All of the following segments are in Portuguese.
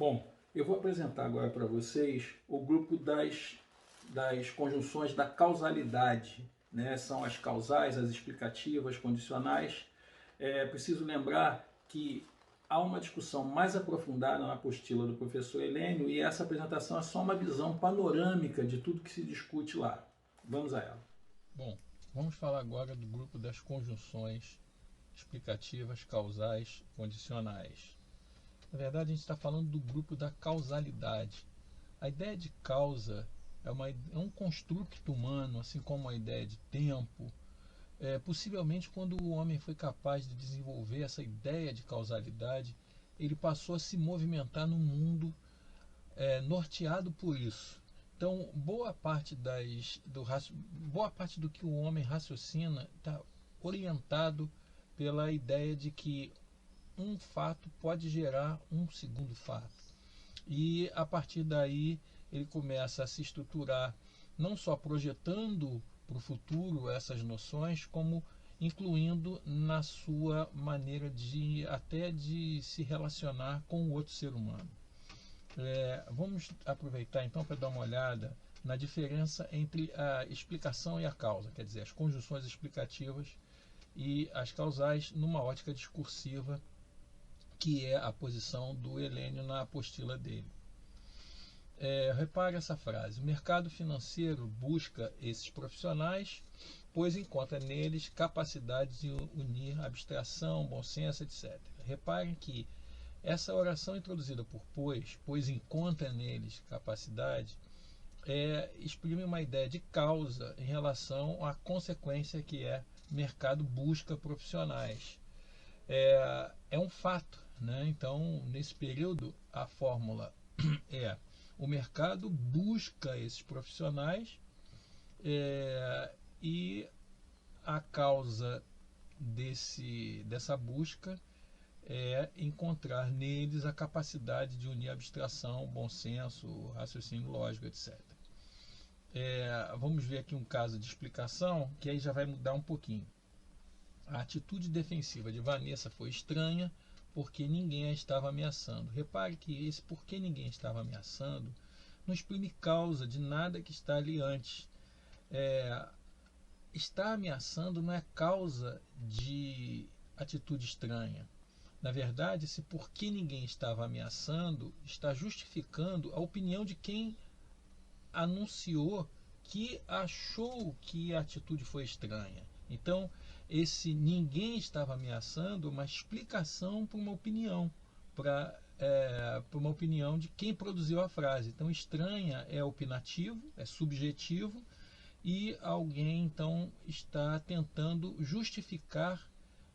Bom, eu vou apresentar agora para vocês o grupo das conjunções da causalidade, né? São as causais, as explicativas, condicionais. É preciso lembrar que há uma discussão mais aprofundada na apostila do professor Helênio e essa apresentação é só uma visão panorâmica de tudo que se discute lá. Vamos a ela. Bom, vamos falar agora do grupo das conjunções explicativas, causais, condicionais. Na verdade, a gente está falando do grupo da causalidade. A ideia de causa é um construto humano, assim como a ideia de tempo. Possivelmente, quando o homem foi capaz de desenvolver essa ideia de causalidade, ele passou a se movimentar no mundo norteado por isso. Então, boa parte do que o homem raciocina está orientado pela ideia de que um fato pode gerar um segundo fato. E a partir daí ele começa a se estruturar, não só projetando para o futuro essas noções, como incluindo na sua maneira até de se relacionar com o outro ser humano. Vamos aproveitar então para dar uma olhada na diferença entre a explicação e a causa, quer dizer, as conjunções explicativas e as causais numa ótica discursiva, que é a posição do Helênio na apostila dele. Repare essa frase: o mercado financeiro busca esses profissionais, pois encontra neles capacidade de unir abstração, bom senso, etc. Reparem que essa oração introduzida por pois encontra neles capacidade, exprime uma ideia de causa em relação à consequência que é mercado busca profissionais. É um fato, né? Então, nesse período, a fórmula é: o mercado busca esses profissionais e a causa dessa busca é encontrar neles a capacidade de unir abstração, bom senso, raciocínio lógico, etc. Vamos ver aqui um caso de explicação que aí já vai mudar um pouquinho. A atitude defensiva de Vanessa foi estranha porque ninguém a estava ameaçando. Repare que esse porque ninguém estava ameaçando não exprime causa de nada que está ali antes. Estar ameaçando não é causa de atitude estranha. Na verdade, esse porque ninguém estava ameaçando está justificando a opinião de quem anunciou que achou que a atitude foi estranha. Então, esse ninguém estava ameaçando uma explicação para uma opinião, para uma opinião de quem produziu a frase. Então, estranha é opinativo, é subjetivo, e alguém então está tentando justificar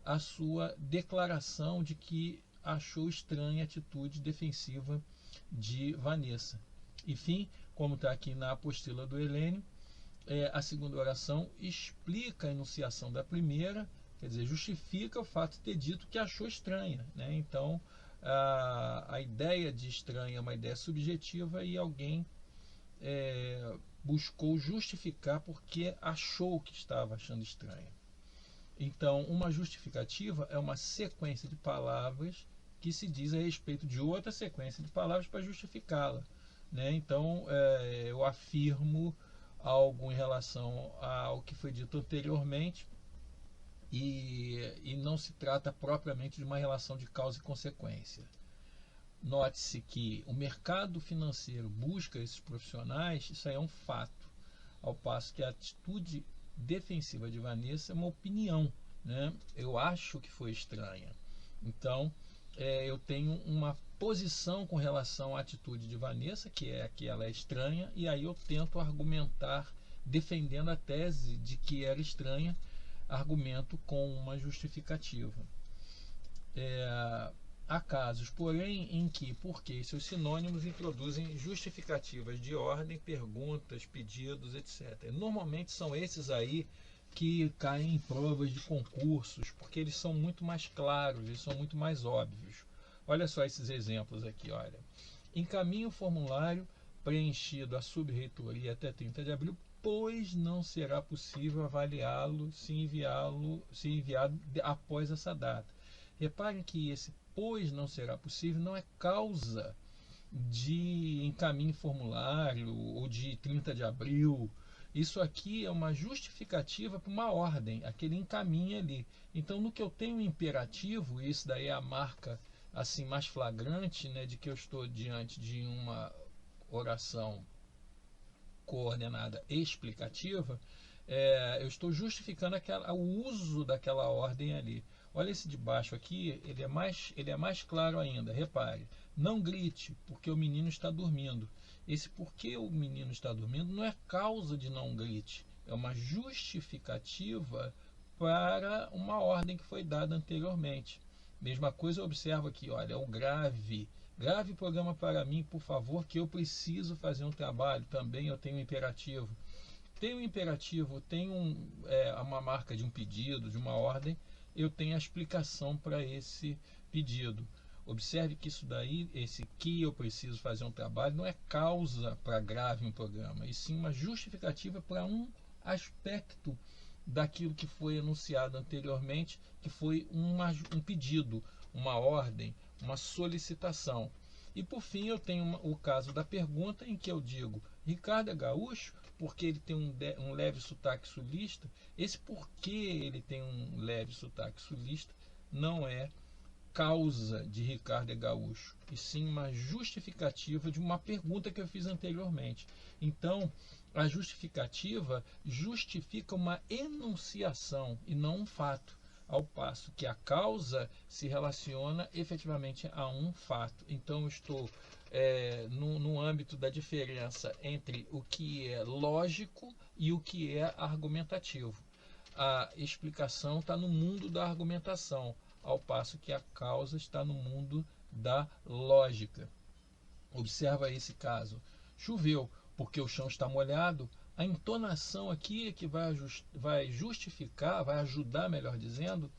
a sua declaração de que achou estranha a atitude defensiva de Vanessa. Enfim, como está aqui na apostila do Helênio, a segunda oração explica a enunciação da primeira, quer dizer, justifica o fato de ter dito que achou estranha, né? Então, a ideia de estranha é uma ideia subjetiva e alguém buscou justificar porque achou que estava achando estranha. Então, uma justificativa é uma sequência de palavras que se diz a respeito de outra sequência de palavras para justificá-la, né? Então, eu afirmo algo em relação ao que foi dito anteriormente e não se trata propriamente de uma relação de causa e consequência. Note-se que o mercado financeiro busca esses profissionais, isso aí é um fato, ao passo que a atitude defensiva de Vanessa é uma opinião, né? Eu acho que foi estranha. Então, eu tenho uma posição com relação à atitude de Vanessa, que é que ela é estranha, e aí eu tento argumentar, defendendo a tese de que era estranha, argumento com uma justificativa. Há casos, porém, em que porque e seus sinônimos introduzem justificativas de ordem, perguntas, pedidos, etc. Normalmente são esses aí que caem em provas de concursos, porque eles são muito mais claros, eles são muito mais óbvios. Olha só esses exemplos aqui, olha. Encaminhe o formulário preenchido à subreitoria até 30 de abril, pois não será possível avaliá-lo se enviado após essa data. Reparem que esse pois não será possível não é causa de encaminhe formulário ou de 30 de abril. Isso aqui é uma justificativa para uma ordem, aquele encaminha ali. Então, no que eu tenho imperativo, e isso daí é a marca assim mais flagrante, né, de que eu estou diante de uma oração coordenada explicativa, eu estou justificando o uso daquela ordem ali. Olha esse de baixo aqui, ele é mais claro ainda. Repare, não grite, porque o menino está dormindo. Esse porque o menino está dormindo não é causa de não grite, é uma justificativa para uma ordem que foi dada anteriormente. Mesma coisa eu observo aqui, olha, o grave. Grave o programa para mim, por favor, que eu preciso fazer um trabalho. Também eu tenho um imperativo. Tem um imperativo, tem uma marca de um pedido, de uma ordem, eu tenho a explicação para esse pedido. Observe que isso daí, esse que eu preciso fazer um trabalho, não é causa para grave um programa, e sim uma justificativa para um aspecto daquilo que foi anunciado anteriormente, que foi um pedido, uma ordem, uma solicitação. E por fim eu tenho o caso da pergunta em que eu digo, Ricardo é gaúcho? Porque ele tem um leve sotaque sulista. Esse porquê ele tem um leve sotaque sulista não é causa de Ricardo é gaúcho, e sim uma justificativa de uma pergunta que eu fiz anteriormente. Então, a justificativa justifica uma enunciação e não um fato, ao passo que a causa se relaciona efetivamente a um fato. Então, eu estou no âmbito da diferença entre o que é lógico e o que é argumentativo. A explicação está no mundo da argumentação, ao passo que a causa está no mundo da lógica. Observa esse caso. Choveu porque o chão está molhado. A entonação aqui é que vai justificar, vai ajudar, melhor dizendo,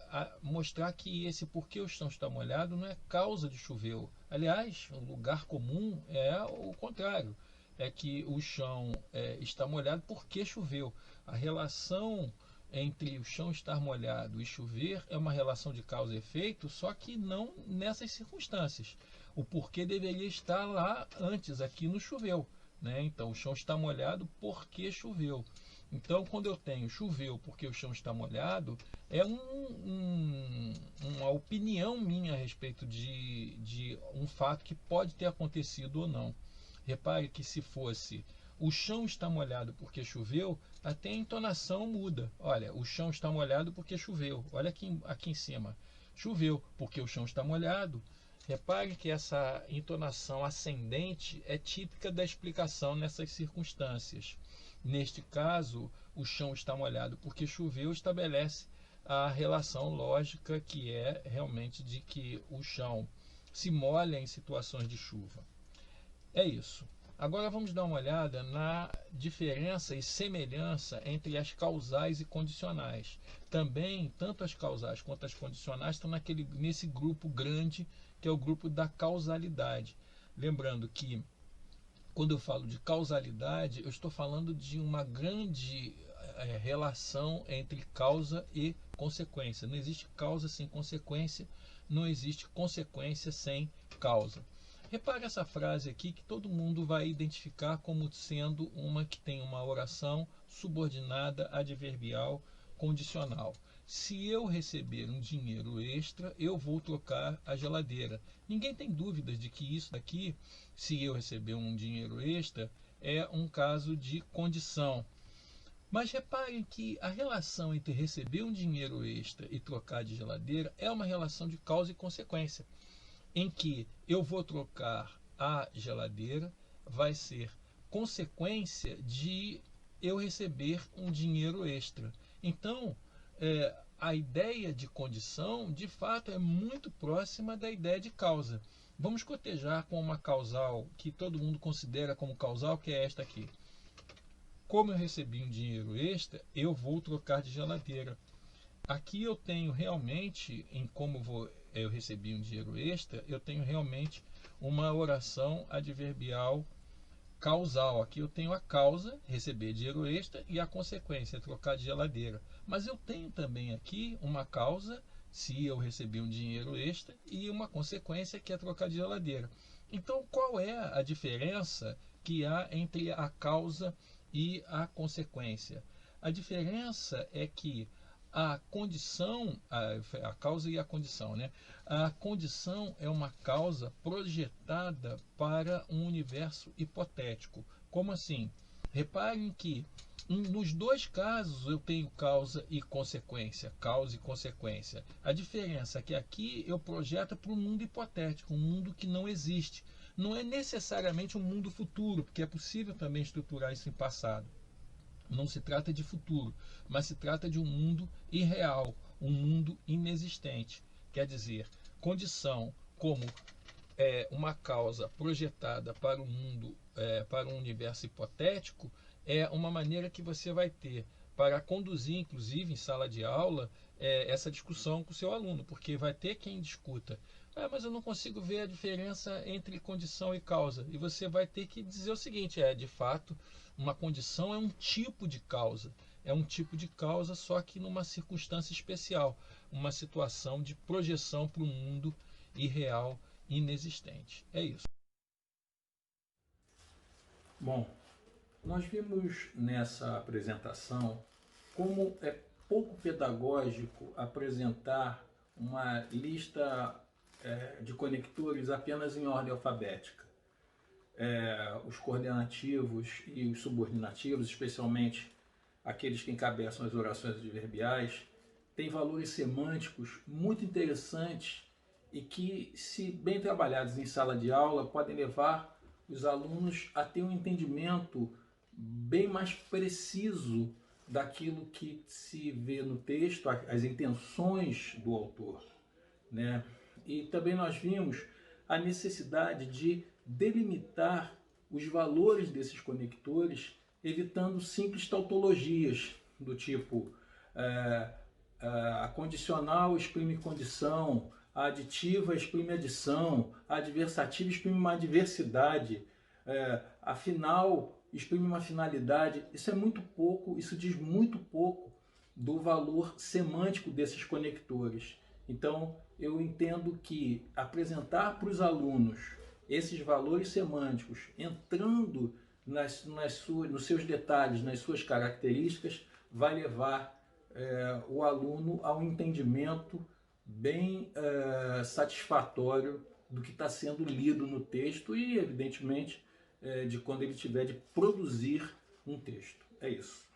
a mostrar que esse porque o chão está molhado não é causa de choveu. Aliás, o lugar comum é o contrário. É que o chão está molhado porque choveu. A relação entre o chão estar molhado e chover é uma relação de causa e efeito, só que não nessas circunstâncias. O porquê deveria estar lá antes, aqui no choveu. Né? Então, o chão está molhado porque choveu. Então, quando eu tenho choveu porque o chão está molhado, é uma opinião minha a respeito de um fato que pode ter acontecido ou não. Repare que se fosse o chão está molhado porque choveu, até a entonação muda. Olha, o chão está molhado porque choveu. Olha aqui em cima. Choveu porque o chão está molhado. Repare que essa entonação ascendente é típica da explicação nessas circunstâncias. Neste caso, o chão está molhado porque choveu estabelece a relação lógica que é realmente de que o chão se molha em situações de chuva. É isso. Agora vamos dar uma olhada na diferença e semelhança entre as causais e condicionais. Também, tanto as causais quanto as condicionais estão nesse grupo grande, que é o grupo da causalidade. Lembrando que, quando eu falo de causalidade, eu estou falando de uma grande relação entre causa e consequência. Não existe causa sem consequência, não existe consequência sem causa. Repare essa frase aqui que todo mundo vai identificar como sendo uma que tem uma oração subordinada adverbial condicional. Se eu receber um dinheiro extra, eu vou trocar a geladeira. Ninguém tem dúvidas de que isso daqui, se eu receber um dinheiro extra, é um caso de condição. Mas reparem que a relação entre receber um dinheiro extra e trocar de geladeira é uma relação de causa e consequência, em que eu vou trocar a geladeira, vai ser consequência de eu receber um dinheiro extra. Então, a ideia de condição, de fato, é muito próxima da ideia de causa. Vamos cotejar com uma causal que todo mundo considera como causal, que é esta aqui. Como eu recebi um dinheiro extra, eu vou trocar de geladeira. Aqui eu tenho realmente, em como eu recebi um dinheiro extra, eu tenho realmente uma oração adverbial causal. Aqui eu tenho a causa, receber dinheiro extra, e a consequência, trocar de geladeira. Mas eu tenho também aqui uma causa se eu recebi um dinheiro extra, e uma consequência que é trocar de geladeira. Então, qual é a diferença que há entre a causa e a consequência? A diferença é que a condição, a causa e a condição, né? A condição é uma causa projetada para um universo hipotético. Como assim? Reparem que nos dois casos eu tenho causa e consequência, causa e consequência. A diferença é que aqui eu projeto para um mundo hipotético, um mundo que não existe. Não é necessariamente um mundo futuro, porque é possível também estruturar isso em passado. Não se trata de futuro, mas se trata de um mundo irreal, um mundo inexistente. Quer dizer, condição como uma causa projetada para o mundo, para um universo hipotético, é uma maneira que você vai ter para conduzir, inclusive em sala de aula, essa discussão com o seu aluno, porque vai ter quem discuta. Mas eu não consigo ver a diferença entre condição e causa. E você vai ter que dizer o seguinte: de fato, uma condição é um tipo de causa. É um tipo de causa, só que numa circunstância especial, uma situação de projeção para o mundo irreal, inexistente. É isso. Bom, nós vimos nessa apresentação como é pouco pedagógico apresentar uma lista de conectores apenas em ordem alfabética. Os coordenativos e os subordinativos, especialmente aqueles que encabeçam as orações adverbiais, têm valores semânticos muito interessantes e que, se bem trabalhados em sala de aula, podem levar os alunos a ter um entendimento bem mais preciso daquilo que se vê no texto, as intenções do autor, né? E também nós vimos a necessidade de delimitar os valores desses conectores, evitando simples tautologias do tipo a condicional exprime condição, a aditiva exprime adição, a adversativa exprime uma adversidade, a final exprime uma finalidade. Isso é muito pouco, isso diz muito pouco do valor semântico desses conectores. Então, eu entendo que apresentar para os alunos esses valores semânticos, entrando nos seus detalhes, nas suas características, vai levar o aluno a um entendimento bem satisfatório do que está sendo lido no texto e, evidentemente, de quando ele tiver de produzir um texto. É isso.